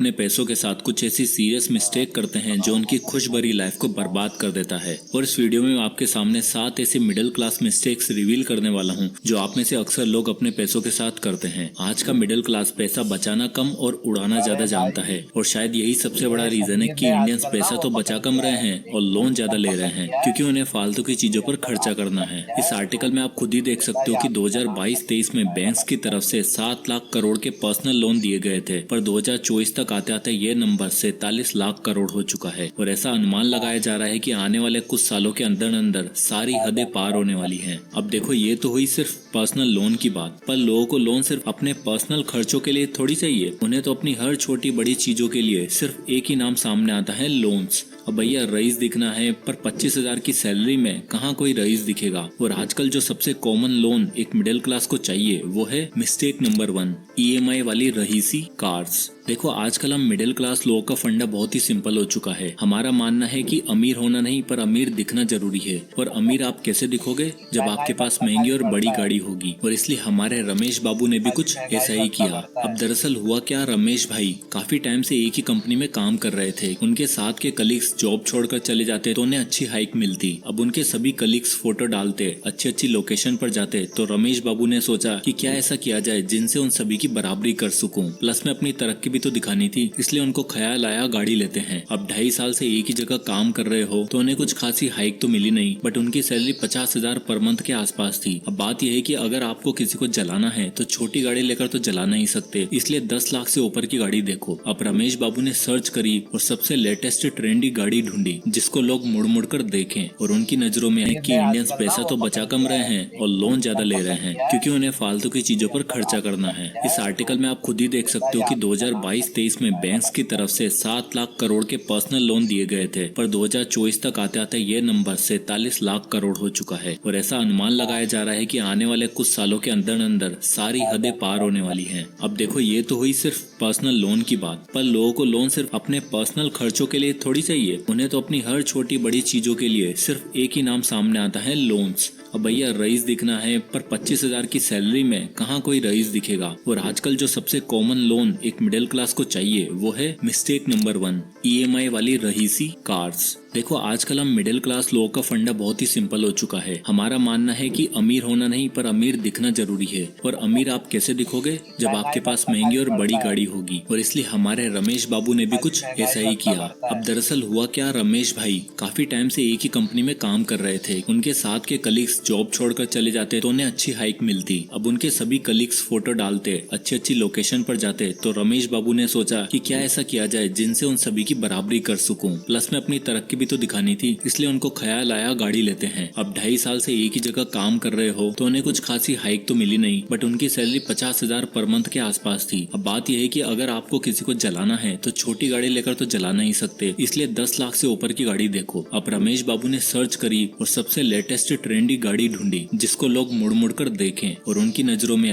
अपने पैसों के साथ कुछ ऐसी सीरियस मिस्टेक करते हैं जो उनकी खुश भरी लाइफ को बर्बाद कर देता है। और इस वीडियो में मैं आपके सामने 7 ऐसी मिडिल क्लास मिस्टेक्स रिवील करने वाला हूं जो आप में से अक्सर लोग अपने पैसों के साथ करते हैं। आज का मिडिल क्लास पैसा बचाना कम और उड़ाना ज्यादा जानता है और शायद यही सबसे बड़ा रीजन है कि इंडियंस पैसा तो बचा कम रहे हैं और लोन ज्यादा ले रहे हैं क्योंकि उन्हें फालतू की चीजों पर खर्चा करना है। इस आर्टिकल में आप खुद ही देख सकते हो कि 2022-23 में बैंक्स की तरफ से 7 लाख करोड़ के पर्सनल लोन दिए गए थे, पर 2024 तक आते आते ये नंबर 47 लाख करोड़ हो चुका है और ऐसा अनुमान लगाया जा रहा है कि आने वाले कुछ सालों के अंदर अंदर सारी हदें पार होने वाली हैं। अब देखो, ये तो हुई सिर्फ पर्सनल लोन की बात, पर लोगों को लोन सिर्फ अपने पर्सनल खर्चों के लिए थोड़ी चाहिए। उन्हें तो अपनी हर छोटी बड़ी चीजों के लिए सिर्फ एक ही नाम सामने आता है, लोन्स। अब भैया, रईस दिखना है, पर 25,000 की सैलरी में कहाँ कोई रईस दिखेगा। और आजकल जो सबसे कॉमन लोन एक मिडिल क्लास को चाहिए वो है मिस्टेक नंबर 1, EMI वाली रईसी कार्स। देखो, आजकल हम मिडिल क्लास लोगों का फंडा बहुत ही सिंपल हो चुका है। हमारा मानना है कि अमीर होना नहीं, पर अमीर दिखना जरूरी है। और अमीर आप कैसे दिखोगे? जब आपके पास महंगी और बड़ी गाड़ी होगी। और इसलिए हमारे रमेश बाबू ने भी कुछ ऐसा ही किया। अब दरअसल हुआ क्या, रमेश भाई काफी टाइम से एक ही कंपनी में काम कर रहे थे। उनके साथ के कलीग्स जॉब छोड़कर चले जाते तो उन्हें अच्छी हाइक मिलती। अब उनके सभी कलीग्स फोटो डालते, अच्छी अच्छी लोकेशन पर जाते, तो रमेश बाबू ने सोचा कि क्या ऐसा किया जाए जिनसे उन सभी की बराबरी कर सकूं, प्लस में अपनी तरक्की भी तो दिखानी थी। इसलिए उनको ख्याल आया, गाड़ी लेते हैं। अब 2.5 साल से एक ही जगह काम कर रहे हो तो उन्हें कुछ खासी हाइक तो मिली नहीं, बट उनकी सैलरी 50,000 पर मंथ के आसपास थी। अब बात यह है कि अगर आपको किसी को जलाना है तो छोटी गाड़ी लेकर तो जला नहीं सकते, इसलिए 10 लाख से ऊपर की गाड़ी देखो। अब रमेश बाबू ने सर्च करी और सबसे लेटेस्ट ट्रेंडी गाड़ी ढूंढी जिसको लोग मुड़ मुड़ कर देखें और उनकी नजरों में आए कि इंडियंस पैसा तो बचा कम रहे हैं और लोन ज्यादा ले रहे हैं क्योंकि उन्हें फालतू की चीजों पर खर्चा करना है। इस आर्टिकल में आप खुद ही देख सकते हो कि 2022-23 में बैंक्स की तरफ से 7 लाख करोड़ के पर्सनल लोन दिए गए थे, पर 2024 तक आते आते ये नंबर 47 लाख करोड़ हो चुका है और ऐसा अनुमान लगाया जा रहा है कि आने वाले कुछ सालों के अंदर अंदर सारी हदें पार होने वाली हैं। अब देखो, ये तो हुई सिर्फ पर्सनल लोन की बात, पर लोगों को लोन सिर्फ अपने पर्सनल खर्चों के लिए थोड़ी चाहिए। उन्हें तो अपनी हर छोटी बड़ी चीजों के लिए सिर्फ एक ही नाम सामने आता है, लोन्स। अब भैया, रईस दिखना है, पर 25,000 की सैलरी में कहाँ कोई रईस दिखेगा। और आजकल जो सबसे कॉमन लोन एक मिडिल क्लास को चाहिए वो है मिस्टेक नंबर 1, EMI वाली रईसी कार्स। देखो, आजकल हम मिडिल क्लास लोगों का फंडा बहुत ही सिंपल हो चुका है। हमारा मानना है कि अमीर होना नहीं, पर अमीर दिखना जरूरी है। और अमीर आप कैसे दिखोगे? जब आपके पास महंगी और बड़ी गाड़ी होगी। और इसलिए हमारे रमेश बाबू ने भी कुछ ऐसा ही किया। अब दरअसल हुआ क्या, रमेश भाई काफी टाइम से एक ही कंपनी में काम कर रहे थे। उनके साथ के कलीग्स जॉब छोड़कर चले जाते तो उन्हें अच्छी हाइक मिलती। अब उनके सभी कलीग्स फोटो डालते, अच्छी अच्छी लोकेशन पर जाते, तो रमेश बाबू ने सोचा कि क्या ऐसा किया जाए जिनसे उन सभी की बराबरी कर सकूं, प्लस में अपनी तरक्की भी तो दिखानी थी। इसलिए उनको ख्याल आया, गाड़ी लेते हैं। अब 2.5 साल से एक ही जगह काम कर रहे हो तो उन्हें कुछ खासी हाइक तो मिली नहीं, बट उनकी सैलरी 50,000 पर मंथ के आसपास थी। अब बात यह है कि अगर आपको किसी को जलाना है तो छोटी गाड़ी लेकर तो जला नहीं सकते, इसलिए 10 लाख से ऊपर की गाड़ी देखो। अब रमेश बाबू ने सर्च करी और सबसे लेटेस्ट ट्रेंडी गाड़ी ढूंढी जिसको लोग मुड़ मुड़ कर देखें और उनकी नजरों में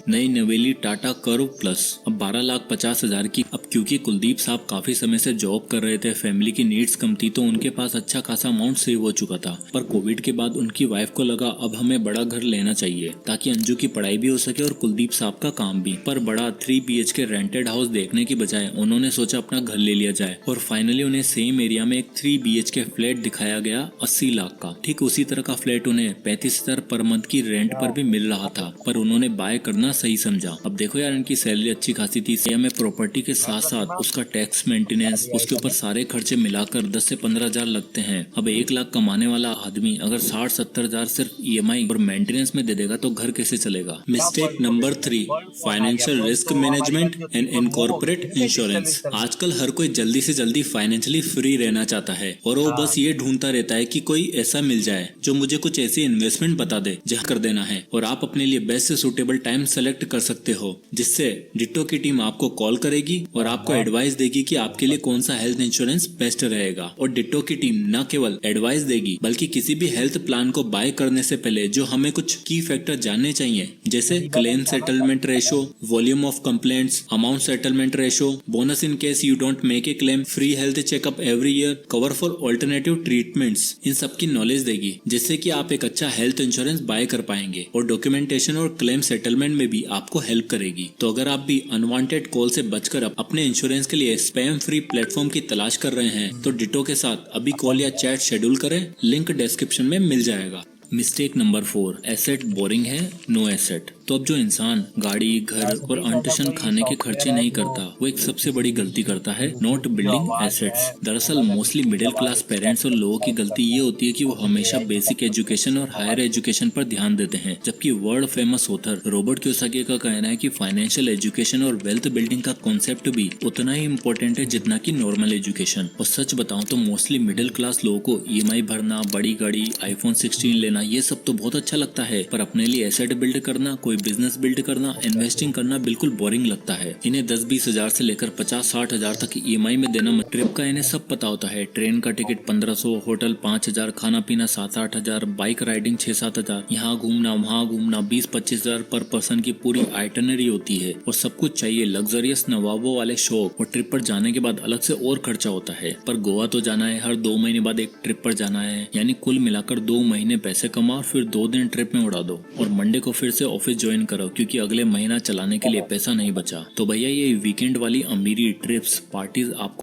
नई नवेली टाटा कर्व प्लस अब 12,50,000 की। अब क्योंकि कुलदीप साहब काफी समय से जॉब कर रहे थे, फैमिली की नीड्स कम थी, तो उनके पास अच्छा खासा अमाउंट सेव हो चुका था। पर कोविड के बाद उनकी वाइफ को लगा अब हमें बड़ा घर लेना चाहिए ताकि अंजू की पढ़ाई भी हो सके और कुलदीप साहब का काम भी। पर बड़ा 3 BHK रेंटेड हाउस देखने की बजाय उन्होंने सोचा अपना घर ले लिया जाए और फाइनली उन्हें सेम एरिया में एक 3 BHK फ्लैट दिखाया गया 80 लाख का। ठीक उसी तरह का फ्लैट उन्हें 35,000 पर मंथ की रेंट पर भी मिल रहा था, पर उन्होंने बाय करना सही समझा। अब देखो यार, इनकी सैलरी अच्छी खासी थी, में प्रॉपर्टी के साथ साथ उसका टैक्स, मेंटेनेंस, उसके ऊपर सारे खर्चे मिलाकर 10 से 15,000 लगते हैं। अब 1 लाख कमाने वाला आदमी अगर 60-70,000 सिर्फ EMI और मेंटेनेंस में दे देगा तो घर कैसे चलेगा। Mistake number 3, financial risk management and incorporate insurance. आजकल हर कोई जल्दी से जल्दी फाइनेंशियली फ्री रहना चाहता है और वो बस ये ढूंढता रहता है कि कोई ऐसा मिल जाए जो मुझे कुछ ऐसी इन्वेस्टमेंट बता दे जहाँ कर देना है, और आप अपने लिए बेस्ट से सूटेबल टाइम सेलेक्ट कर सकते हो, जिससे डिटो की टीम आपको कॉल करेगी और आपको एडवाइस देगी कि आपके लिए कौन सा हेल्थ इंश्योरेंस बेस्ट रहेगा। और डिटो की टीम न केवल एडवाइस देगी बल्कि किसी भी हेल्थ प्लान को बाय करने से पहले जो हमें कुछ की फैक्टर जानने चाहिए, जैसे claim settlement ratio, volume of complaints, amount settlement ratio, bonus in case you don't make a claim, free health checkup every year, cover for alternative treatments, इन सब की नॉलेज देगी, जिससे कि आप एक अच्छा हेल्थ इंश्योरेंस बाय कर पाएंगे। और डॉक्यूमेंटेशन और क्लेम सेटलमेंट में भी आपको हेल्प करेगी। तो अगर आप भी अनवांटेड कॉल से बचकर अपने इंश्योरेंस के लिए स्पैम फ्री प्लेटफॉर्म की तलाश कर रहे हैं तो डिटो के साथ अभी कॉल या चैट शेड्यूल करें, लिंक डिस्क्रिप्शन में मिल जाएगा। मिस्टेक नंबर 4, एसेट बोरिंग है, नो एसेट। तो अब जो इंसान गाड़ी, घर और अनटशन खाने के खर्चे नहीं करता, वो एक सबसे बड़ी गलती करता है, नॉट बिल्डिंग एसेट्स। दरअसल मोस्टली मिडिल क्लास पेरेंट्स और लोगों की गलती ये होती है कि वो हमेशा बेसिक एजुकेशन और हायर एजुकेशन पर ध्यान देते हैं, जबकि world famous author Robert Kiyosaki का कहना है कि फाइनेंशियल एजुकेशन और वेल्थ बिल्डिंग का कॉन्सेप्ट भी उतना ही इम्पोर्टेंट है जितना कि नॉर्मल एजुकेशन। और सच बताऊं तो मोस्टली मिडिल क्लास लोगों को EMI भरना, बड़ी गाड़ी, iPhone 16 लेना, ये सब तो बहुत अच्छा लगता है, पर अपने लिए एसेट बिल्ड करना, कोई बिजनेस बिल्ड करना, इन्वेस्टिंग करना बिल्कुल बोरिंग लगता है। इन्हें 10-20 हजार से लेकर 50-60 हजार तक EMI में देना, ट्रिप का इन्हें सब पता होता है। ट्रेन का टिकट 1500, होटल 5,000, खाना पीना 7-8 हजार, बाइक राइडिंग 6-7 हजार, यहाँ घूमना वहाँ घूमना 20-25 हजार पर पर्सन की पूरी आइटनरी होती है। और सब कुछ चाहिए लग्जरियस नवाबों वाले शौक, और ट्रिप पर जाने के बाद अलग से और खर्चा होता है। पर गोवा तो जाना है, हर 2 महीने बाद एक ट्रिप पर जाना है, यानी कुल मिलाकर 2 महीने पैसे कमाओ, फिर 2 दिन ट्रिप में उड़ा दो और मंडे को फिर से ऑफिस ज्वाइन करो क्योंकि अगले महीना चलाने के लिए पैसा नहीं बचा। तो भैया ये वीकेंड वाली अमीरी, ट्रिप्स, पार्टीज आपको